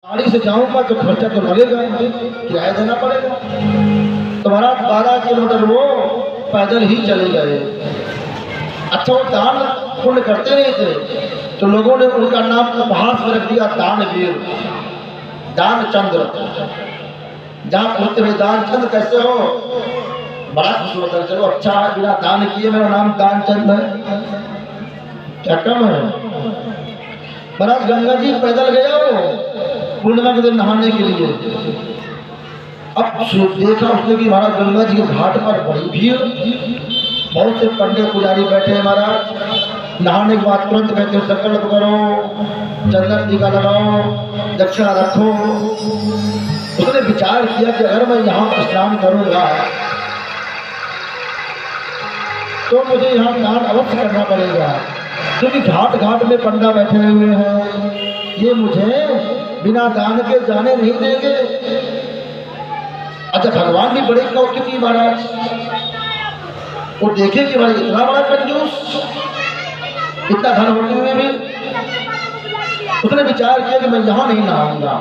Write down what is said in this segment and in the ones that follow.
गाड़ी से जाऊंगा तो खर्चा तो लगेगा, किराया देना पड़ेगा। तुम्हारा 12 किलोमीटर वो पैदल ही चले गए। अच्छा, वो दान पुण्य करते नहीं थे तो लोगों ने उनका नाम उपहास में रख दिया दानवीर, दानचंद्र। जहाँ पूछते भाई दानचंद्र कैसे हो, बड़ा खुश होता है, चलो अच्छा है, बिना दान किए मेरा नाम दानचंद है, क्या कम है। महाराज गंगा जी पैदल गया वो पूर्णिमा के दिन नहाने के लिए। अब देखा उसने कि महाराज गंगा जी के घाट पर बड़ी भीड़, बहुत से पंडित पुजारी बैठे हैं। महाराज नहाने के बाद तुरंत कहते हैं संकल्प करो, चंदन टीका लगाओ, दक्षिणा रखो। उसने विचार किया कि अगर मैं यहाँ स्नान करूँगा तो मुझे यहाँ दान अवश्य करना पड़ेगा, क्योंकि घाट घाट में पंडा बैठे हुए हैं, ये मुझे बिना दान के जाने नहीं देंगे। अच्छा, भगवान भी बड़े कौतुकी महाराज, वो देखे कि भाई इतना बड़ा कंजूस, इतना धन होते हुए भी। उसने विचार किया कि मैं यहाँ नहीं नहाऊंगा।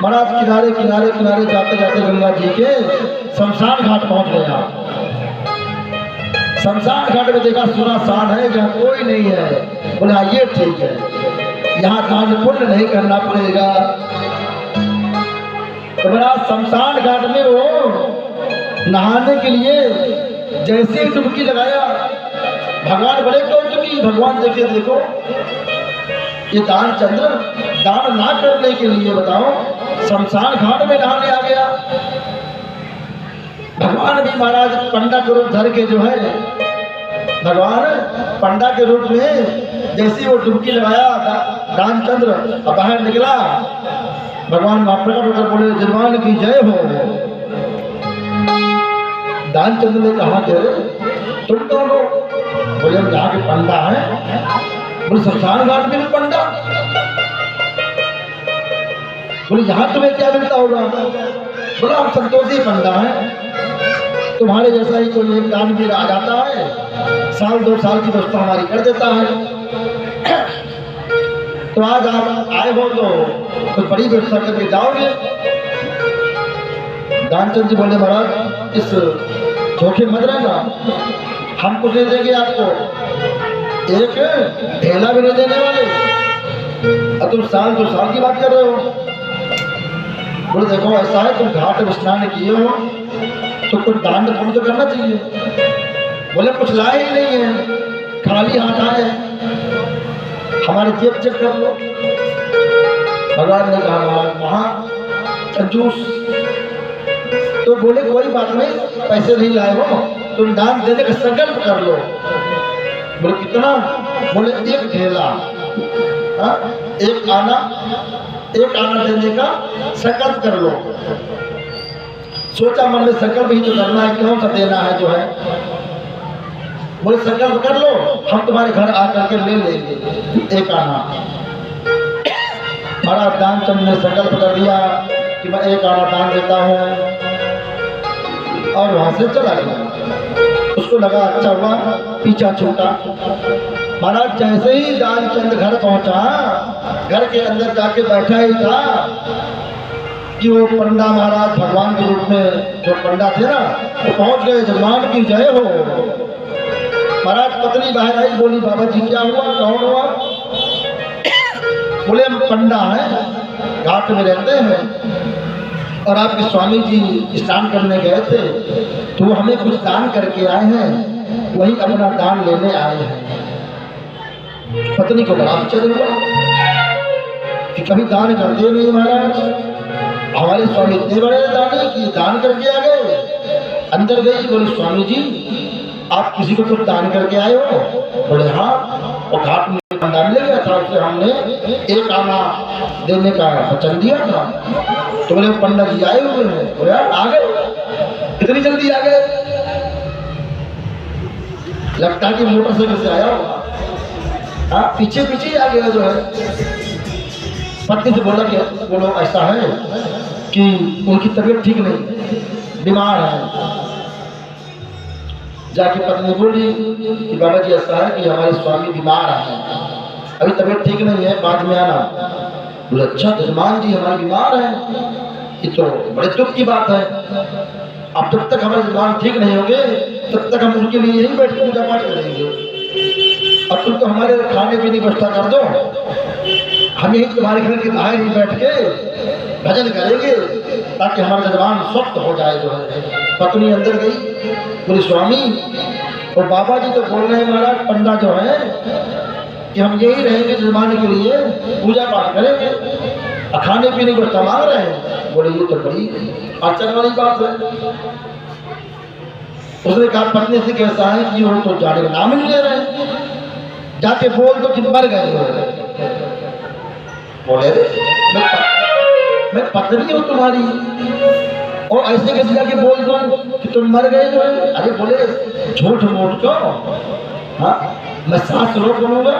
महाराज किनारे किनारे किनारे जाते जाते गंगा जी के शमशान घाट पहुंच गया। शमशान घाट में देखा सुनसान है, जहाँ कोई नहीं है। बोले हाँ ये ठीक है, यहाँ दान पुण्य नहीं करना पड़ेगा। तो बड़ा शमशान घाट में वो नहाने के लिए जैसे ही डुबकी लगाया, भगवान बड़े कौतुकी, भगवान देखे देखो ये दानचंद्र दान ना करने के लिए बताओ शमशान घाट में नहाने आ गया। भगवान भी महाराज पंडा के रूप धर के जो है, भगवान पंडा के रूप में जैसे वो डुबकी लगाया दानचंद्र और बाहर निकला, भगवान प्रकट होकर बोले जजमान की जय हो। दानचंद्र ने कहा कि तुम कौन हो? बोले हम यहाँ के पंडा हैं। बोले शमशान घाट में भी पंडा? बोले यहाँ तुम्हें क्या मिलता होगा? बोला हम संतोषी पंडा हैं, तुम्हारे जैसा ही कोई एक दानवीर आ जाता है, 1-2 साल की व्यवस्था हमारी कर देता है। तो आज आप आए हो तो कुछ बड़ी व्यवस्था करके जाओगे। दानचंद जी बोले महाराज इस धोखे मत रहना, हम कुछ नहीं देंगे आपको, एक ढेला भी नहीं देने वाले, और तुम 1-2 साल की बात कर रहे हो। बोले देखो ऐसा है, तुम घाट में स्नान किए हो तो कुछ दान पुण्य तो करना चाहिए। बोले कुछ लाए ही नहीं है, खाली हाथ आए, हमारे जेब चेक कर लो। भगवान ने कहा महा कंजूस। तो बोले कोई बात नहीं, पैसे नहीं लाए हो, तुम दान देने का संकल्प कर लो। बोले कितना? बोले एक ढेला, एक आना देने का संकल्प कर लो। सोचा मन में संकल्प ही तो करना है, कौन सा देना है जो है। बोले संकल्प कर लो, हम तुम्हारे घर आकर के ले लेंगे एक आना। महाराज दानचंद ने संकल्प कर दिया कि मैं एक आना दान देता हूँ, और वहां से चला गया। उसको लगा अच्छा हुआ पीछा छूटा। महाराज जैसे ही दानचंद घर पहुंचा, घर के अंदर जाके बैठा ही था कि वो पंडा महाराज भगवान के रूप में जो पंडा थे ना, वो पहुंच गए। जजमान की जय हो। महाराज पत्नी बाहर आई, बोली बाबा जी क्या हुआ, कौन हुआ? बोले हम पंडा हैं, घाट में रहते हैं, और आपके स्वामी जी स्नान करने गए थे तो हमें कुछ दान करके आए हैं, वही अपना दान लेने आए हैं। पत्नी को बड़ा आश्चर्य हुआ कि कभी दान करते नहीं महाराज, हमारे स्वामी इतने बड़े दानी कि दान करके आ गए। अंदर गई, बोले स्वामी जी आप किसी को कुछ दान करके आए हो? बोले हाँ, वो घाट में पंडा ले गया था, उसे हमने एक आना देने का वचन दिया था। तो बोले पंडा जी आए हुए हैं। बोले आ गए, इतनी जल्दी आ गए? लगता है कि मोटरसाइकिल से आया होगा। हाँ, पीछे पीछे ही आ गया जो है। पत्नी से बोला कि बोलो ऐसा है कि उनकी तबीयत ठीक नहीं, बीमार है। जाके पत्नी बोली कि बाबा जी ऐसा है कि हमारे स्वामी बीमार हैं, अभी तबीयत ठीक नहीं है, बाद में आना। बोले अच्छा जजमान जी हमारे बीमार हैं, ये तो बड़े दुख की बात है। अब जब तक हमारे जजमान ठीक नहीं होंगे तब तक हम उनके लिए यहीं बैठ के पूजा पाठ करेंगे। अब तुम तो हमारे खाने पीने की व्यवस्था कर दो, हम यही तुम्हारे घर के बाहर ही बैठ के भजन करेंगे ताकि हमारा जजमान स्वस्थ हो जाए। जो है पत्नी अंदर गई, बोले स्वामी और बाबा जी तो बोल रहे हैं महाराज पंडा जो है कि हम यही रहेंगे जजमान के लिए पूजा पाठ करेंगे, खाने पीने को मांग रहे हैं। बोले ये तो बड़ी आश्चर्य वाली बात है। उसने कहा पत्नी से कैसा है कि वो तो जाने का नाम ही ले रहे हैं, जाके बोल दो कि मर गए हो। बोले मैं पत्नी हूँ तुम्हारी और ऐसे कैसे जाके बोल दो कि तुम मर गए हो। अरे बोले झूठ मूठ क्यों, हाँ मैं सांस रोक लूंगा,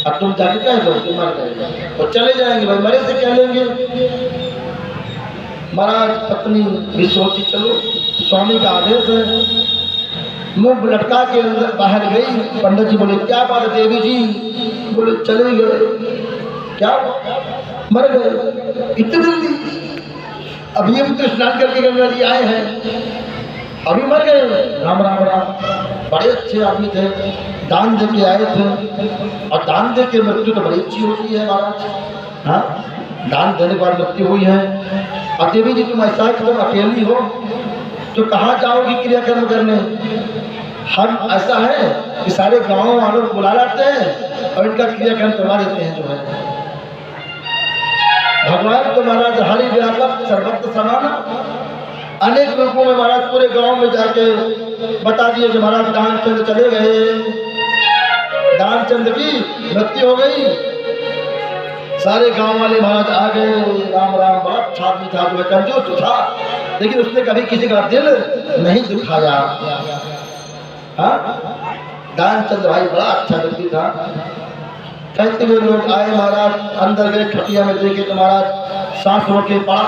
अब तुम जाके कह दो कि मर गए और चले जाएंगे, भाई मरे से क्या लेंगे। महाराज पत्नी भी सोची चलो स्वामी का आदेश है, मुंह लटका के अंदर बाहर गई। पंडित जी बोले क्या बात है देवी जी। बोले चले गए, क्या मर गए इतनी जल्दी, अभी हम तो स्नान करके गंगा जी आए हैं, अभी मर गए। राम राम राम, बड़े अच्छे आदमी थे, दान दे के आए थे और दान दे के मृत्यु तो बड़ी अच्छी होती है महाराज। हाँ दान देने के बाद मृत्यु हुई है। और देवी जी तुम ऐसा कि तुम अकेली हो तो कहाँ जाओगी क्रियाकर्म करने। हम ऐसा है कि सारे गाँव वालों को बुला लाते हैं और इनका क्रियाकर्म करवा देते हैं। जो है भगवान तो महाराज हरि व्यापक सर्वत्र समाना, अनेक रूपों में महाराज पूरे गांव में जाके बता दिए कि महाराज दानचंद चले गए, दानचंद की मृत्यु हो गई। सारे गांव वाले महाराज आ गए। राम राम, बड़ा अच्छा आदमी था, जो कंजूस तो था लेकिन उसने कभी किसी का दिल नहीं दुखाया। हाँ दानचंद भाई बड़ा अच्छा व्यक्ति था। कहते हुए लोग आए महाराज, अंदर गए, खटिया में देखे तो महाराज सांस रोके पड़ा,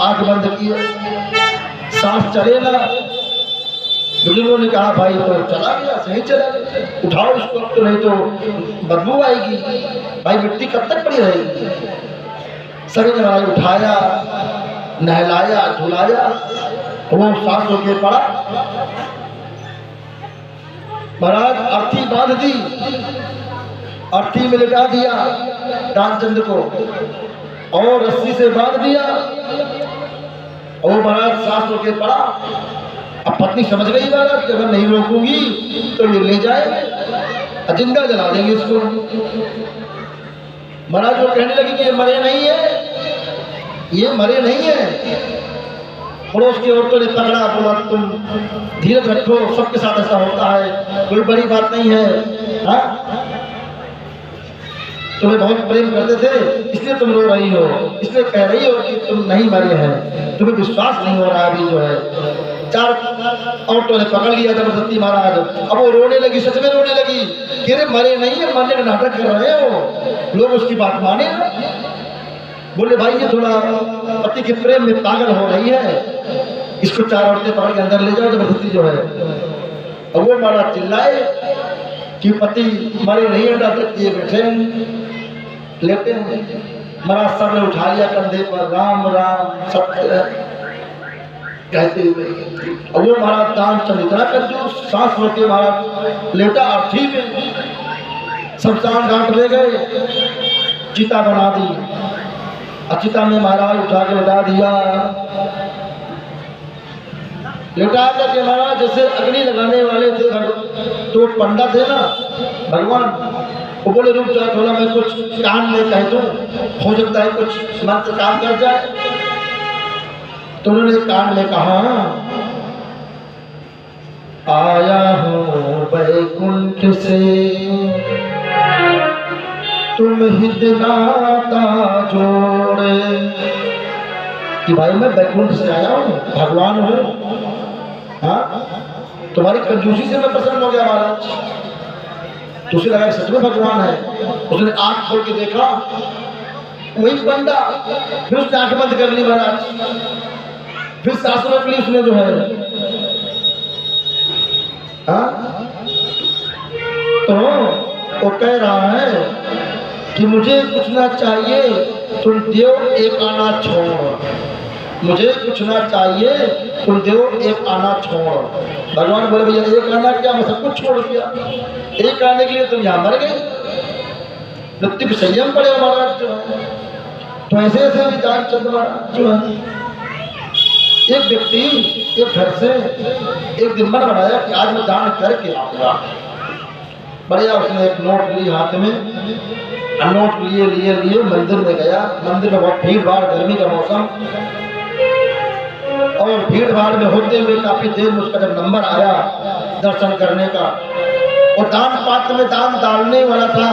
आंख बंद किए, सांस चले ना। बुजुर्गों ने कहा भाई तो चला गया, सही चला गया, उठाओ इसको, तो नहीं तो बदबू आएगी, भाई मिट्टी कब तक पड़ी रहेगी। सभी ने महाराज उठाया, नहलाया, धुलाया, वो सांस रोके पड़ा। महाराज अर्थी बांध दी, अर्थी में लिटा दिया दानचंद को और रस्सी से बांध दिया और महाराज सांस रोके पड़ा। अब पत्नी समझ गई महाराज कि अगर नहीं रोकूंगी तो ये ले जाएंगे, जिंदा जला देंगे इसको। महाराज वो कहने लगी कि ये मरे नहीं है, ये मरे नहीं है। पड़ोस की औरतों ने पकड़ा, बोला तुम धीरज रखो, सबके साथ ऐसा होता है, कोई बड़ी बात नहीं है। हाँ तुम्हें बहुत प्रेम करते थे इसलिए तुम रो रही हो, इसलिए कह रही हो कि तुम नहीं मरे हैं, तुम्हें विश्वास नहीं हो रहा अभी। जो है चार औरतों ने पकड़ लिया जबरदस्ती महाराज। अब वो रोने लगी, सच में रोने लगी कि अरे मरे नहीं है, मरने का नाटक कर रहे हो, लोग उसकी बात माने ना। बोले भाई ये थोड़ा पति के प्रेम में पागल हो रही है, इसको चार औरतें पकड़ के अंदर ले जाओ जबरदस्ती। जो है और वो महाराज चिल्लाए कि पति मरे नहीं है, डॉक्टर किए बैठे लेते हैं। महाराज सब ने उठा लिया कंधे पर, राम राम सत्य कहते हुए। और वो महाराज दानचंद इतना कंजूस, सांस रोके महाराज लेटा अर्थी में, शमशान घाट ले गए, चिता बना दी, चिता में महाराज उठा के लटा दिया। लटा करके महाराज जैसे अग्नि लगाने वाले थे तो पंडा थे ना भगवान, वो बोले रुक जाओ थोड़ा, मैं कुछ कान में कह दूं, हो सकता है कुछ मंत्र काम कर जाए। तो उन्होंने कान में कहा आया हूँ वैकुंठ से, तुम हित नाता जोड़े। कि भाई मैं वैकुंठ से आया हूँ, भगवान हूँ। हाँ तुम्हारी कंजूसी से मैं प्रसन्न हो गया महाराज, तो उसे लगा सच में भगवान है। उसने आंख खोल के देखा, वही बंदा, फिर उसने आंख बंद कर ली महाराज, फिर सांस रोक ली उसने। जो है हाँ तो वो कह रहा है कि मुझे कुछ ना चाहिए तुम देव एक आना छोड़, मुझे कुछ ना चाहिए तुम देव एक आना छोड़। भगवान बोले भैया एक आना क्या, मैं सब कुछ छोड़ दिया, एक आने के लिए तुम यहाँ मर गए, मृत्यु को संयम पड़ेगा महाराज जो है। तो ऐसे ऐसे भी दानचंद महाराज जो है, एक व्यक्ति एक घर से एक दिन मन बनाया कि आज मैं दान करके आऊंगा। बढ़िया उसने एक नोट ली हाथ में, नोट लिए लिए लिए मंदिर में गया। मंदिर में बहुत भीड़ भाड़, गर्मी का मौसम, और भीड़ भाड़ में होते हुए काफी देर में उसका जब नंबर आया दर्शन करने का, और दान पात्र में दान डालने वाला था,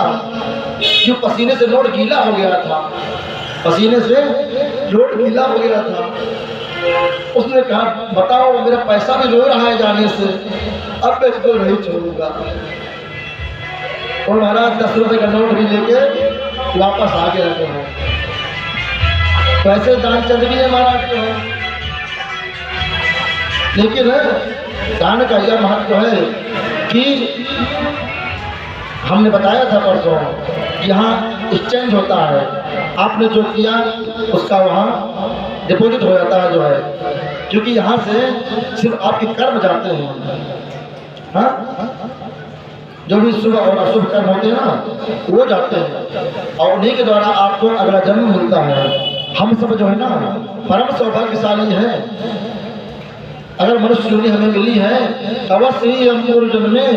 जो पसीने से नोट गीला हो गया था, पसीने से नोट गीला हो गया था। उसने कहा बताओ मेरा पैसा भी रो रहा है जाने से, अब मैं इसको नहीं छोड़ूंगा। और महाराज 10 रुपए का नोट भी लेके वापस आ गया तो है। तो ऐसे दानचंद भी है महाराज जो है। लेकिन दान का यह महत्व है कि हमने बताया था परसों, यहाँ एक्सचेंज होता है, आपने जो किया उसका वहाँ डिपॉजिट हो जाता है जो है, क्योंकि यहाँ से सिर्फ आपके कर्म जाते हैं। हाँ, जो भी शुभ और अशुभ कर्म होते हैं ना वो जाते हैं, और उन्हीं के द्वारा आपको अगला जन्म मिलता है। हम सब जो है ना परम सौभाग्यशाली हैं। अगर मनुष्य योनि हमें मिली है तो अवश्य ही हम पूर्व जन्म में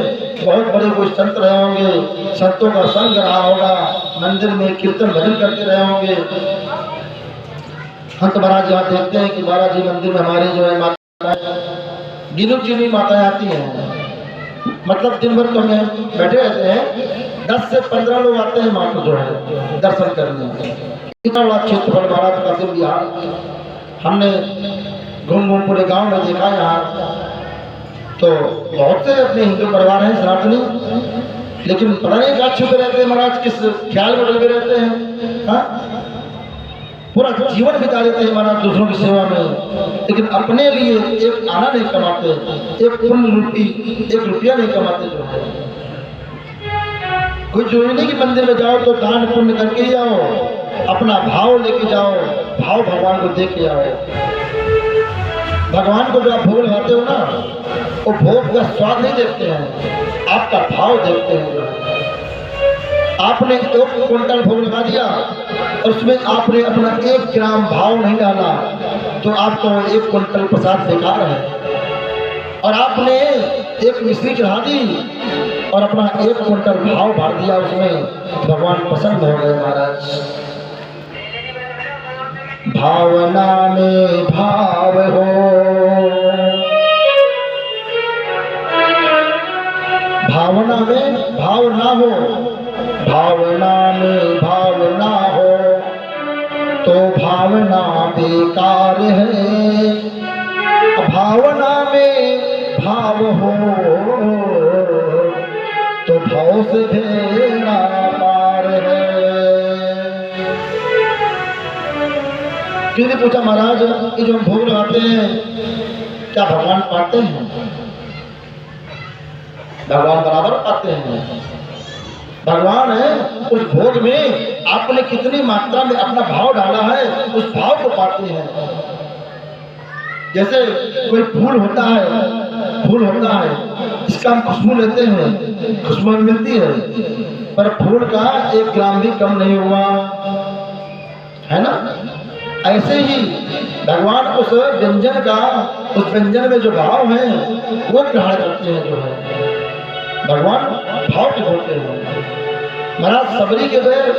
बहुत बड़े कोई संत रहे होंगे, संतों का संग रहा होगा, मंदिर में कीर्तन भजन करते रहे होंगे। हम तो महाराज यहाँ देखते हैं कि महाराज जी मंदिर में हमारे जो है माता गिनू चुनी माताएं आती हैं। मतलब दिन भर तो हमें बैठे रहते हैं, 10 से 15 लोग आते हैं माता जो है दर्शन करने। इतना बड़ा क्षेत्रफल महाराज काशी बिहार, हमने घूम घूम पूरे गांव में देखा। यहाँ तो बहुत से अपने हिंदू परिवार हैं सनातनी, लेकिन पता नहीं क्या छुपे रहते हैं महाराज, किस ख्याल में डूबे रहते हैं। हाँ, पूरा जीवन बिता देते हैं महाराज दूसरों की सेवा में, लेकिन अपने लिए एक आना नहीं कमाते, एक पुण्य रूपी 1 रुपया नहीं कमाते जो है। कोई जरूरी नहीं कि मंदिर में जाओ तो दान पुण्य करके ही आओ, अपना भाव लेके जाओ, भाव भगवान को दे के आओ। भगवान को जो आप भोग लगाते हो ना, वो भोग का स्वाद नहीं देखते हैं, आपका भाव देखते हैं। आपने 1 क्विंटल भोग लगा दिया और उसमें आपने अपना 1 ग्राम भाव नहीं डाला तो आपको 1 क्विंटल प्रसाद बेकार है। और आपने 1 मिश्री चढ़ा दी और अपना 1 क्विंटल भाव भर दिया उसमें, भगवान पसंद हो गए महाराज। भावना में भाव हो, भावना में भाव ना हो, भावना में भाव ना हो तो भावना बेकार है। भावना में भाव हो तो भाव से भेड़ा पार है। किसी ने पूछा महाराज ये जो हम भोग लगाते हैं क्या भगवान पाते हैं? भगवान बराबर पाते हैं। भगवान है उस भोग में आपने कितनी मात्रा में अपना भाव डाला है उस भाव को पाते हैं। जैसे कोई फूल होता है, इसका हम खुशबू लेते हैं, खुशबू मिलती है, पर फूल का 1 ग्राम भी कम नहीं हुआ है ना। ऐसे ही भगवान उस व्यंजन का, उस व्यंजन में जो भाव है वो ग्रहण करते हैं जो है। भगवान भाव के होते हैं। महाराज सबरी के बेर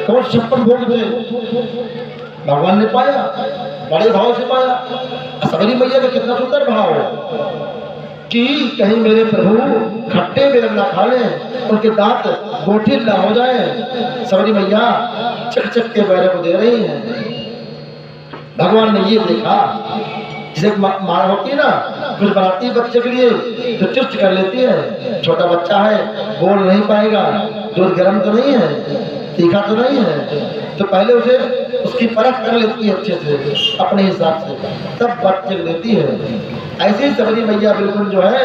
कौन 56 भोग थे, भगवान ने पाया, बड़े भाव से पाया। सबरी मैया का कितना सुंदर भाव कि कहीं मेरे प्रभु खट्टे बेर ना खा लें, उनके दांत गोठिल ना हो जाए। सबरी मैया चक चक के बैरे को दे रही हैं। भगवान ने ये देखा, जैसे माँ होती है ना कुछ बनाती है बच्चे के लिए तो चुस्त कर लेती है, छोटा बच्चा है बोल नहीं पाएगा, दूध गर्म तो नहीं है, तीखा तो नहीं है, तो पहले उसे उसकी परख कर लेती है अच्छे से अपने हिसाब से, तब बच्चे को देती है। ऐसे ही सबरी मैया बिल्कुल जो है